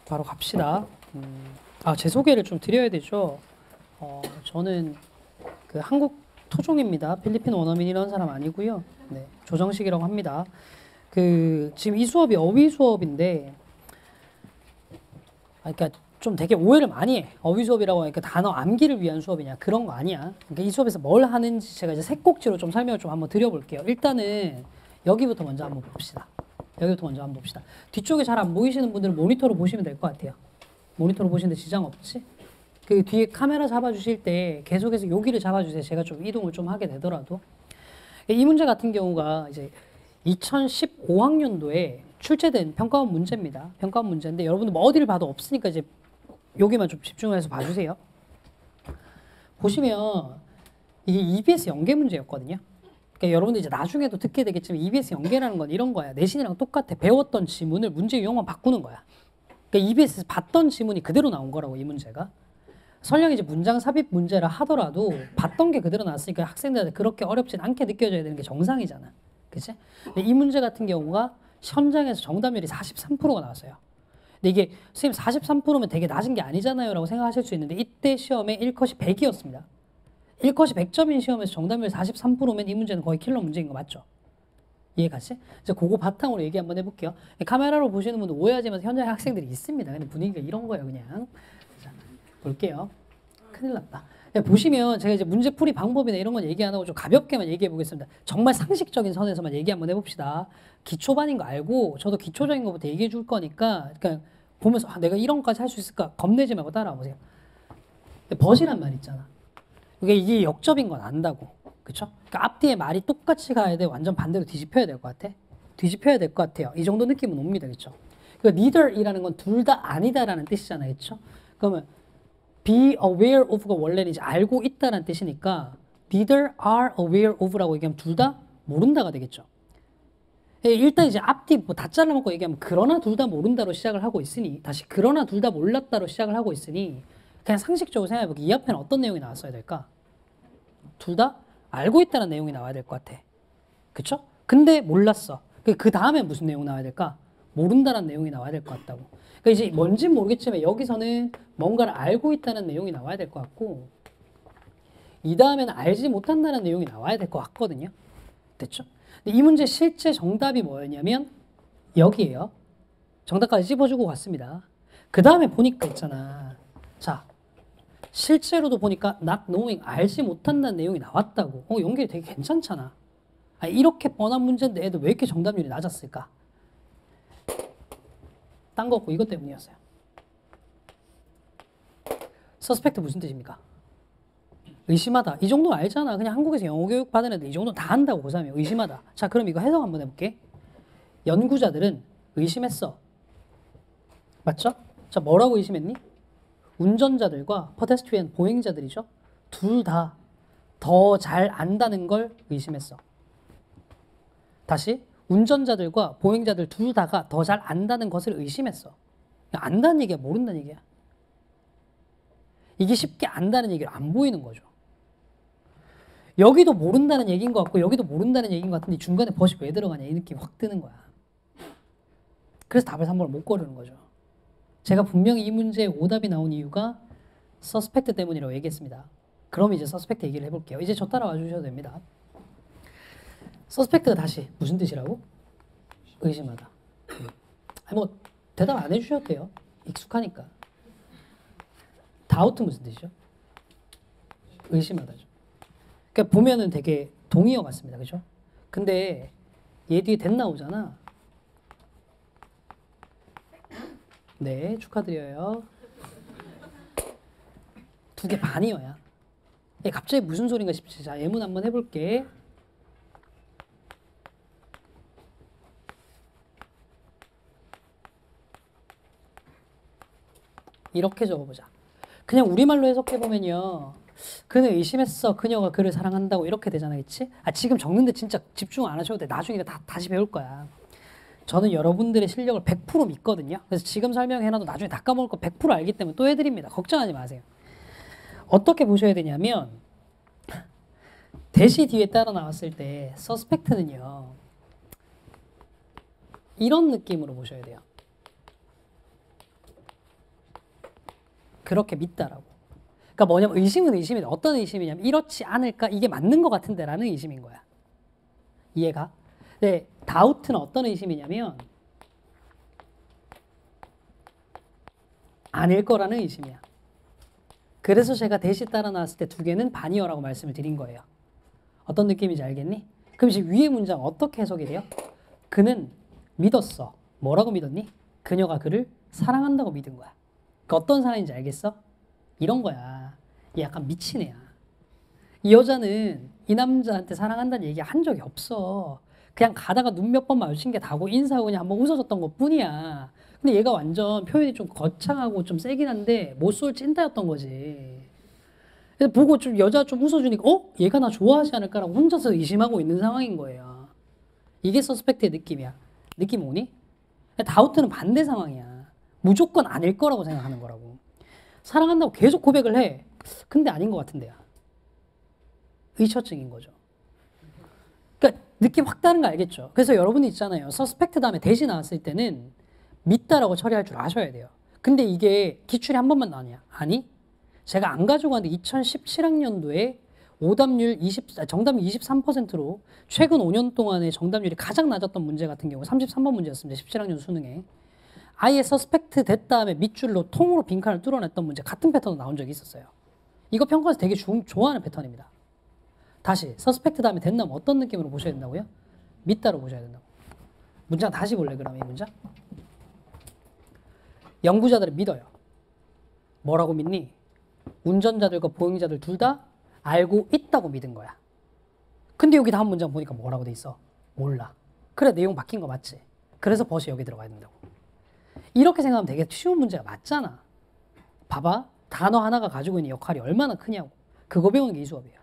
바로 갑시다. 제 소개를 좀 드려야 되죠. 저는 그 한국 토종입니다. 필리핀 원어민 이런 사람 아니고요. 네, 조정식이라고 합니다. 지금 이 수업이 어휘 수업인데, 그러니까 좀 되게 오해를 많이 해. 어휘 수업이라고 하니까 단어 암기를 위한 수업이냐 그런 거 아니야. 그러니까 이 수업에서 뭘 하는지 제가 이제 세 꼭지로 좀 설명을 좀 한번 드려볼게요. 일단은 여기부터 먼저 한번 봅시다. 뒤쪽에 잘 안 보이시는 분들은 모니터로 보시면 될 것 같아요. 모니터로 보시는데 지장 없지? 그 뒤에 카메라 잡아주실 때 계속해서 여기를 잡아주세요. 제가 좀 이동을 좀 하게 되더라도. 이 문제 같은 경우가 이제 2015학년도에 출제된 평가원 문제입니다. 평가원 문제인데 여러분들 뭐 어디를 봐도 없으니까 이제 여기만 좀 집중해서 봐주세요. 보시면 이게 EBS 연계 문제였거든요. 그러니까 여러분들 이제 나중에도 듣게 되겠지만 EBS 연계라는 건 이런 거야. 내신이랑 똑같아. 배웠던 지문을 문제 유형만 바꾸는 거야. 그러니까 EBS에서 봤던 지문이 그대로 나온 거라고, 이 문제가. 설령 이제 문장 삽입 문제라 하더라도 봤던 게 그대로 나왔으니까 학생들한테 그렇게 어렵진 않게 느껴져야 되는 게 정상이잖아. 그치? 근데 이 문제 같은 경우가 현장에서 정답률이 43%가 나왔어요. 근데 이게 선생님 43%면 되게 낮은 게 아니잖아요 라고 생각하실 수 있는데, 이때 시험에 1컷이 100이었습니다. 1컷이 100점인 시험에서 정답률 43%면 이 문제는 거의 킬러 문제인 거 맞죠? 이해가지? 이제 그거 바탕으로 얘기 한번 해볼게요. 카메라로 보시는 분들 오해하지만 현장에 학생들이 있습니다. 근데 분위기가 이런 거예요, 그냥. 자, 볼게요. 큰일 났다. 보시면 제가 이제 문제풀이 방법이나 이런 건 얘기 안 하고 좀 가볍게만 얘기해 보겠습니다. 정말 상식적인 선에서만 얘기 한번 해봅시다. 기초반인 거 알고 저도 기초적인 것부터 얘기해 줄 거니까, 그러니까 보면서 내가 이런 거까지 할 수 있을까 겁내지 말고 따라와 보세요. 벗이란 말 있잖아. 이게 역접인 건 안다고. 그쵸? 그러니까 앞뒤에 말이 똑같이 가야 돼? 완전 반대로 뒤집혀야 될 것 같아? 뒤집혀야 될 것 같아요. 이 정도 느낌은 옵니다. 그쵸? 그러니까 neither이라는 건 둘 다 아니다라는 뜻이잖아요. 그쵸? 그러면 be aware of가 원래는 이제 알고 있다라는 뜻이니까 neither are aware of라고 얘기하면 둘 다 모른다가 되겠죠. 일단 이제 앞뒤 뭐 다 잘라먹고 얘기하면 그러나 둘 다 모른다로 시작을 하고 있으니, 다시 그러나 둘 다 몰랐다로 시작을 하고 있으니 그냥 상식적으로 생각해보기 이 앞에는 어떤 내용이 나왔어야 될까? 둘 다 알고 있다는 내용이 나와야 될 것 같아. 그쵸? 근데 몰랐어. 그 다음에 무슨 내용 나와야 될까? 모른다는 내용이 나와야 될 것 같다고. 그러니까 이제 뭔지는 모르겠지만 여기서는 뭔가를 알고 있다는 내용이 나와야 될 것 같고, 이 다음에는 알지 못한다는 내용이 나와야 될 것 같거든요. 됐죠? 근데 이 문제 실제 정답이 뭐였냐면 여기에요. 정답까지 찝어주고 갔습니다. 그 다음에 보니까 있잖아. 자, 실제로도 보니까 not knowing, 알지 못한다는 내용이 나왔다고. 연결이 되게 괜찮잖아. 이렇게 뻔한 문제인데 애들 왜 이렇게 정답률이 낮았을까? 딴 거 없고 이것 때문이었어요. 서스펙트 무슨 뜻입니까? 의심하다. 이 정도는 알잖아. 그냥 한국에서 영어 교육 받은 애들 이 정도는 다 한다고 고3이 의심하다. 자, 그럼 이거 해석 한번 해볼게. 연구자들은 의심했어. 맞죠? 자, 뭐라고 의심했니? 운전자들과 pedestrian, 보행자들이죠. 둘 다 더 잘 안다는 걸 의심했어. 다시, 운전자들과 보행자들 둘 다가 더 잘 안다는 것을 의심했어. 안다는 얘기야, 모른다는 얘기야. 이게 쉽게 안다는 얘기를 안 보이는 거죠. 여기도 모른다는 얘기인 것 같고 여기도 모른다는 얘기인 것 같은데 중간에 벗이 왜 들어가냐 이 느낌이 확 드는 거야. 그래서 답을 3번을 못 고르는 거죠. 제가 분명히 이 문제에 오답이 나온 이유가 서스펙트 때문이라고 얘기했습니다. 그럼 이제 서스펙트 얘기를 해볼게요. 이제 저 따라와 주셔도 됩니다. 서스펙트가 다시 무슨 뜻이라고? 의심하다. 뭐 대답 안 해주셔도 돼요. 익숙하니까. 다우트 무슨 뜻이죠? 의심하다죠. 그러니까 보면은 되게 동의어 같습니다. 그죠? 근데 얘 뒤에 that 나오잖아. 네, 축하드려요. 2개 반이어야. 갑자기 무슨 소린가 싶지? 자, 예문 한번 해볼게. 이렇게 적어보자. 그냥 우리말로 해석해보면요. 그는 의심했어. 그녀가 그를 사랑한다고 이렇게 되잖아. 그치? 지금 적는데 진짜 집중 안 하셔도 돼. 나중에 다시 배울 거야. 저는 여러분들의 실력을 100% 믿거든요. 그래서 지금 설명해놔도 나중에 다 까먹을 거 100% 알기 때문에 또 해드립니다. 걱정하지 마세요. 어떻게 보셔야 되냐면 대시 뒤에 따라 나왔을 때 서스펙트는요. 이런 느낌으로 보셔야 돼요. 그렇게 믿다라고. 그러니까 뭐냐면 의심은 의심인데 어떤 의심이냐면 이렇지 않을까? 이게 맞는 것 같은데 라는 의심인 거야. 이해가? 네, 다우트는 어떤 의심이냐면 아닐 거라는 의심이야. 그래서 제가 대시 따라 나왔을 때 두 개는 반이어라고 말씀을 드린 거예요. 어떤 느낌인지 알겠니? 그럼 지금 위의 문장 어떻게 해석이 돼요? 그는 믿었어. 뭐라고 믿었니? 그녀가 그를 사랑한다고 믿은 거야. 그 어떤 사랑인지 알겠어? 이런 거야. 얘 약간 미친 애야. 이 여자는 이 남자한테 사랑한다는 얘기 한 적이 없어. 그냥 가다가 눈 몇 번 마주친 게 다고 인사하고 그냥 한번 웃어줬던 것 뿐이야. 근데 얘가 완전 표현이 좀 거창하고 좀 세긴 한데 못 쏠 찐따였던 거지. 그래서 보고 좀 여자 좀 웃어주니까 얘가 나 좋아하지 않을까라고 혼자서 의심하고 있는 상황인 거예요. 이게 서스펙트의 느낌이야. 느낌 오니? 다우트는 반대 상황이야. 무조건 아닐 거라고 생각하는 거라고. 사랑한다고 계속 고백을 해. 근데 아닌 것 같은데요. 의처증인 거죠. 그러니까 느낌 확 다른 거 알겠죠? 그래서 여러분이 있잖아요. 서스펙트 다음에 대시 나왔을 때는 믿다라고 처리할 줄 아셔야 돼요. 근데 이게 기출이 한 번만 나오냐? 아니? 제가 안 가지고 왔는데 2017학년도에 정답률 23%로 최근 5년 동안의 정답률이 가장 낮았던 문제 같은 경우 33번 문제였습니다. 17학년 수능에. 아예 서스펙트 됐 다음에 밑줄로 통으로 빈칸을 뚫어냈던 문제 같은 패턴으로 나온 적이 있었어요. 이거 평가에서 되게 좋아하는 패턴입니다. 다시 서스펙트 다음에 된다면 어떤 느낌으로 보셔야 된다고요? 믿다로 보셔야 된다고. 문장 다시 볼래 그러면 이 문장? 연구자들은 믿어요. 뭐라고 믿니? 운전자들과 보행자들 둘 다 알고 있다고 믿은 거야. 근데 여기 다음 문장 보니까 뭐라고 돼 있어? 몰라. 그래 내용 바뀐 거 맞지? 그래서 버시 여기 들어가야 된다고. 이렇게 생각하면 되게 쉬운 문제가 맞잖아. 봐봐. 단어 하나가 가지고 있는 역할이 얼마나 크냐고. 그거 배우는 게 이 수업이에요.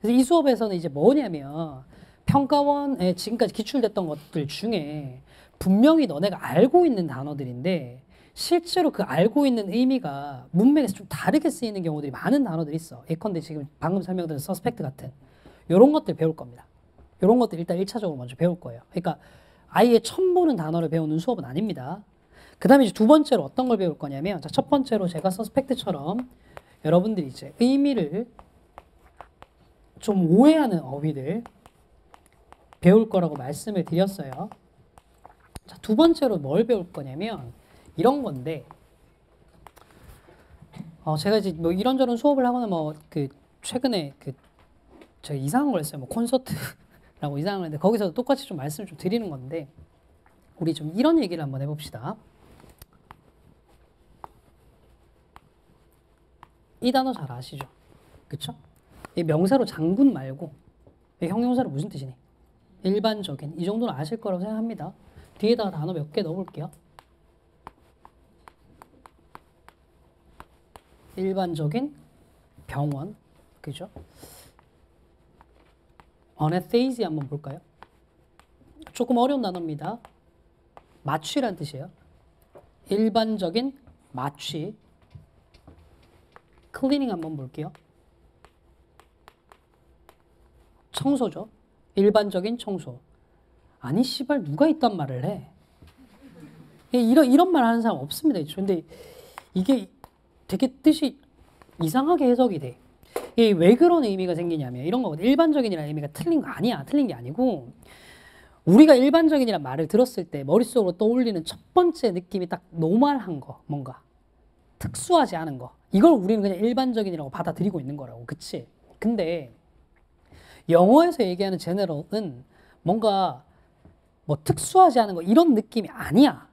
그래서 이 수업에서는 이제 뭐냐면 평가원에 지금까지 기출됐던 것들 중에 분명히 너네가 알고 있는 단어들인데 실제로 그 알고 있는 의미가 문맥에서 좀 다르게 쓰이는 경우들이 많은 단어들이 있어. 예컨대 지금 방금 설명드린 서스펙트 같은 이런 것들 배울 겁니다. 이런 것들 일단 1차적으로 먼저 배울 거예요. 그러니까 아예 처음 보는 단어를 배우는 수업은 아닙니다. 그 다음에 이제 두 번째로 어떤 걸 배울 거냐면 첫 번째로 제가 서스펙트처럼 여러분들이 이제 의미를 좀 오해하는 어휘들 배울 거라고 말씀을 드렸어요. 자, 두 번째로 뭘 배울 거냐면 이런 건데 제가 이제 뭐 이런저런 수업을 하거나 뭐 그 최근에 제가 이상한 걸 했어요. 뭐 콘서트라고 이상한 걸 했는데 거기서도 똑같이 좀 말씀을 좀 드리는 건데 우리 좀 이런 얘기를 한번 해봅시다. 이 단어 잘 아시죠? 그쵸? 이 명사로 장군 말고 형용사로 무슨 뜻이니? 일반적인 이 정도는 아실 거라고 생각합니다. 뒤에다가 단어 몇 개 넣어볼게요. 일반적인 병원, 그죠? anesthesia 한번 볼까요? 조금 어려운 단어입니다. 마취란 뜻이에요. 일반적인 마취. 클리닝 한번 볼게요. 청소죠. 일반적인 청소. 아니 씨발 누가 이딴 말을 해? 이런 말 하는 사람 없습니다. 근데 이게 되게 뜻이 이상하게 해석이 돼. 이게 왜 그런 의미가 생기냐면 이런 거거든. 일반적인이라는 의미가 틀린 거 아니야. 틀린 게 아니고 우리가 일반적인이라는 말을 들었을 때 머릿속으로 떠올리는 첫 번째 느낌이 딱 노멀한 거, 뭔가 특수하지 않은 거. 이걸 우리는 그냥 일반적인이라고 받아들이고 있는 거라고. 그치? 근데 영어에서 얘기하는 제너럴은 뭔가 뭐 특수하지 않은 거 이런 느낌이 아니야.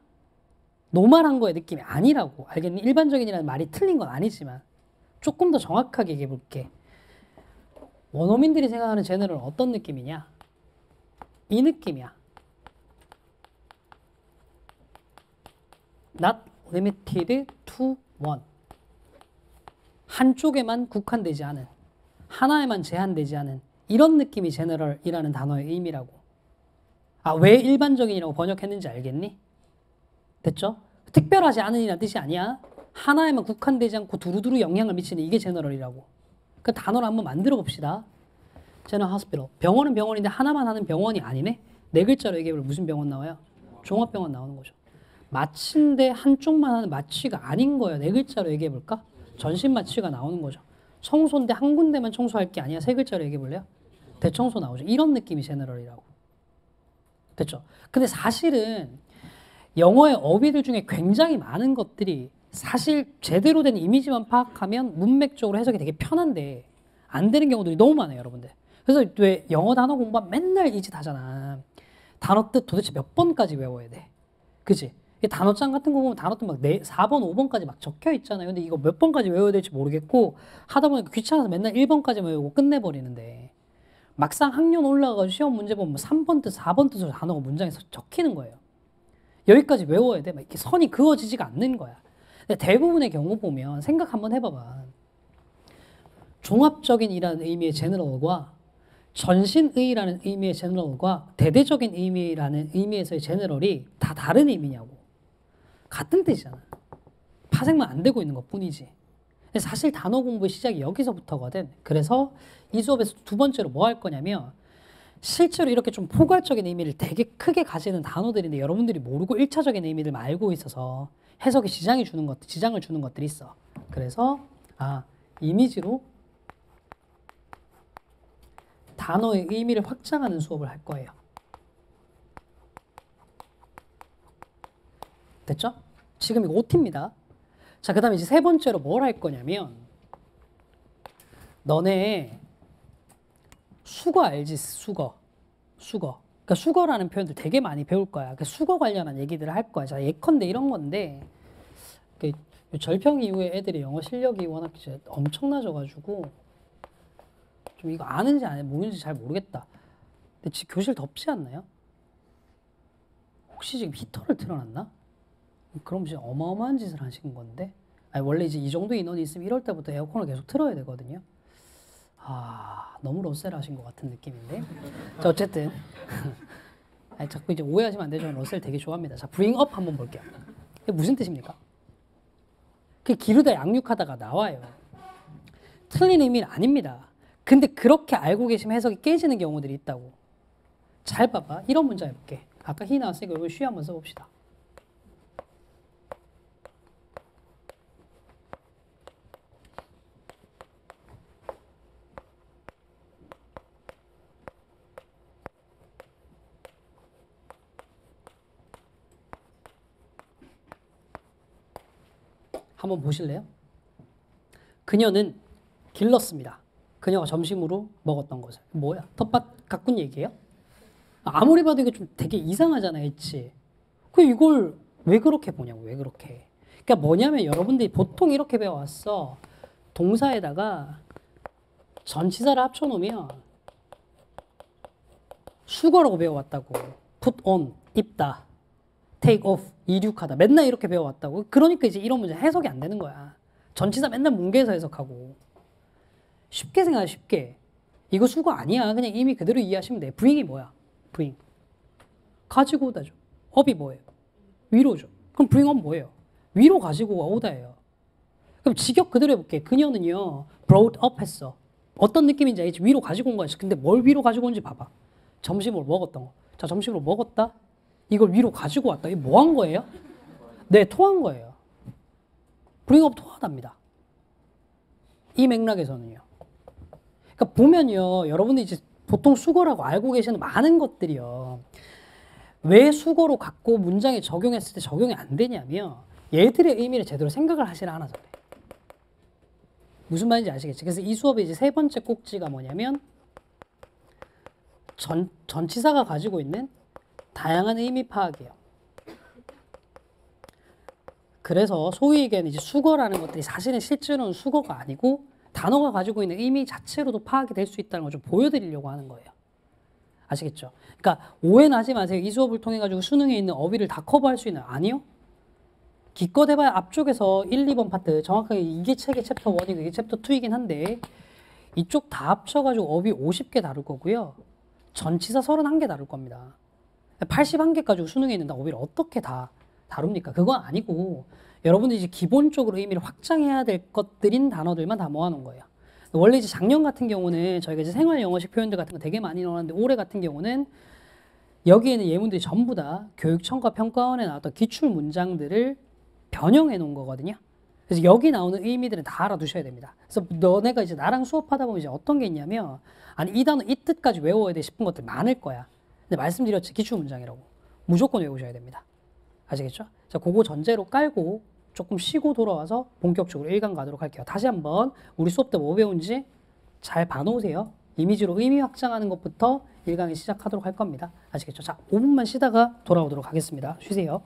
노멀한 거의 느낌이 아니라고. 알겠니? 일반적인이라는 말이 틀린 건 아니지만 조금 더 정확하게 얘기해 볼게. 원어민들이 생각하는 제너럴은 어떤 느낌이냐? 이 느낌이야. Not limited to one. 한쪽에만 국한되지 않은, 하나에만 제한되지 않은 이런 느낌이 제너럴이라는 단어의 의미라고. 왜 일반적인이라고 번역했는지 알겠니? 됐죠? 특별하지 않은이라는 뜻이 아니야. 하나에만 국한되지 않고 두루두루 영향을 미치는 이게 제너럴이라고. 그 단어를 한번 만들어 봅시다. 제너럴 호스피털. 병원은 병원인데 하나만 하는 병원이 아니네? 네 글자로 얘기해보면 무슨 병원 나와요? 종합병원 나오는 거죠. 마취인데 한쪽만 하는 마취가 아닌 거예요. 네 글자로 얘기해 볼까? 전신 마취가 나오는 거죠. 청소인데 한 군데만 청소할 게 아니야. 세 글자로 얘기해 볼래요? 대청소 나오죠. 이런 느낌이 제너럴이라고. 됐죠? 근데 사실은 영어의 어휘들 중에 굉장히 많은 것들이 사실 제대로 된 이미지만 파악하면 문맥적으로 해석이 되게 편한데 안 되는 경우들이 너무 많아요, 여러분들. 그래서 왜 영어 단어 공부하면 맨날 이 짓 하잖아. 단어 뜻 도대체 몇 번까지 외워야 돼? 그치? 단어장 같은 거 보면 단어 뜻 막 4번, 5번까지 막 적혀 있잖아요. 근데 이거 몇 번까지 외워야 될지 모르겠고 하다 보니까 귀찮아서 맨날 1번까지 외우고 끝내버리는데 막상 학년 올라가서 시험 문제 보면 3번 뜻, 4번 뜻으로 단어가 문장에 적히는 거예요. 여기까지 외워야 돼. 막 이렇게 선이 그어지지가 않는 거야. 근데 대부분의 경우 보면 생각 한번 해봐봐. 종합적인이라는 의미의 제너럴과 전신의라는 의미의 제너럴과 대대적인 의미라는 의미에서의 제너럴이 다 다른 의미냐고. 같은 뜻이잖아. 파생만 안 되고 있는 것 뿐이지. 사실 단어 공부의 시작이 여기서부터거든. 그래서 이 수업에서 두 번째로 뭐 할 거냐면 실제로 이렇게 좀 포괄적인 의미를 되게 크게 가지는 단어들인데 여러분들이 모르고 1차적인 의미들만 알고 있어서 해석에 지장을 주는 것들이 있어. 그래서 이미지로 단어의 의미를 확장하는 수업을 할 거예요. 됐죠? 지금 이거 OT입니다. 자, 그 다음에 이제 세 번째로 뭘 할 거냐면 너네 수거 알지? 수거. 그러니까 수거라는 표현들 되게 많이 배울 거야. 그 수거 관련한 얘기들을 할 거야. 자, 예컨대 이런 건데 절평 이후에 애들이 영어 실력이 워낙 엄청나져가지고 좀 이거 아는지 모르는지 잘 모르겠다. 근데 지금 교실 덥지 않나요? 혹시 지금 히터를 틀어놨나? 그럼 진짜 어마어마한 짓을 하신 건데. 원래 이제 이 정도 인원이 있으면 1월 때부터 에어컨을 계속 틀어야 되거든요. 너무 러셀하신 것 같은 느낌인데. 자, 어쨌든 자꾸 이제 오해하시면 안 되죠. 러셀 되게 좋아합니다. 자, bring up 한번 볼게요. 이게 무슨 뜻입니까? 그게 기르다 양육하다가 나와요. 틀린 의미는 아닙니다. 근데 그렇게 알고 계시면 해석이 깨지는 경우들이 있다고. 잘 봐봐. 이런 문제 해볼게. 아까 히 나왔으니까 이거 쉬 한번 써봅시다. 한번 보실래요? 그녀는 길렀습니다. 그녀가 점심으로 먹었던 것을. 뭐야? 텃밭 가꾼 얘기예요? 아무리 봐도 이거 좀 되게 이상하잖아요, 그치? 이걸 왜 그렇게 보냐고, 왜 그렇게. 그러니까 뭐냐면 여러분들이 보통 이렇게 배워왔어. 동사에다가 전치사를 합쳐놓으면 수거라고 배워왔다고. put on, 입다. take off, 이륙하다. 맨날 이렇게 배워왔다고. 그러니까 이제 이런 문제 해석이 안 되는 거야. 전치사 맨날 뭉개서 해석하고. 쉽게 생각해, 쉽게. 이거 수거 아니야. 그냥 이미 그대로 이해하시면 돼. bring이 뭐야? bring. 가지고 오다죠. up이 뭐예요? 위로죠. 그럼 bring up 뭐예요? 위로 가지고 오다예요. 그럼 직역 그대로 해볼게. 그녀는요, brought up 했어. 어떤 느낌인지 알지? 위로 가지고 온 거야. 근데 뭘 위로 가지고 온지 봐봐. 점심으로 먹었던 거. 자, 점심으로 먹었다? 이걸 위로 가지고 왔다. 이게 뭐 한 거예요? 네, 토한 거예요. bring up 토하답니다. 이 맥락에서는요. 그러니까 보면요, 여러분들이 이제 보통 수거라고 알고 계시는 많은 것들이요. 왜 수거로 갖고 문장에 적용했을 때 적용이 안 되냐면 얘들의 의미를 제대로 생각을 하지 않아서 그래. 무슨 말인지 아시겠지? 그래서 이 수업의 이제 세 번째 꼭지가 뭐냐면 전치사가 가지고 있는 다양한 의미 파악이에요. 그래서 소위 얘기하는 이제 수거라는 것들이 사실은 실제로는 수거가 아니고 단어가 가지고 있는 의미 자체로도 파악이 될 수 있다는 걸 좀 보여드리려고 하는 거예요. 아시겠죠? 그러니까 오해는 하지 마세요. 이 수업을 통해 가지고 수능에 있는 어휘를 다 커버할 수 있는 아니요. 기껏 해봐야 앞쪽에서 1, 2번 파트 정확하게 이게 책의 챕터 1이고 이게 챕터 2이긴 한데 이쪽 다 합쳐가지고 어휘 50개 다룰 거고요. 전치사 31개 다룰 겁니다. 81개 가지고 수능에 있는 어휘를 어떻게 다 다룹니까? 그거 아니고 여러분들이 이제 기본적으로 의미를 확장해야 될 것들인 단어들만 다 모아놓은 거예요. 원래 이제 작년 같은 경우는 저희가 이제 생활 영어식 표현들 같은 거 되게 많이 넣었는데 올해 같은 경우는 여기에는 예문들이 전부 다 교육청과 평가원에 나왔던 기출 문장들을 변형해 놓은 거거든요. 그래서 여기 나오는 의미들은 다 알아두셔야 됩니다. 그래서 너네가 이제 나랑 수업하다 보면 이제 어떤 게 있냐면, 아니 이 단어 이 뜻까지 외워야 돼 싶은 것들 많을 거야. 근데 말씀드렸지, 기출 문장이라고 무조건 외우셔야 됩니다. 아시겠죠? 자, 그거 전제로 깔고 조금 쉬고 돌아와서 본격적으로 1강 가도록 할게요. 다시 한번 우리 수업 때 뭐 배운지 잘 봐놓으세요. 이미지로 의미 확장하는 것부터 1강에 시작하도록 할 겁니다. 아시겠죠? 자, 5분만 쉬다가 돌아오도록 하겠습니다. 쉬세요.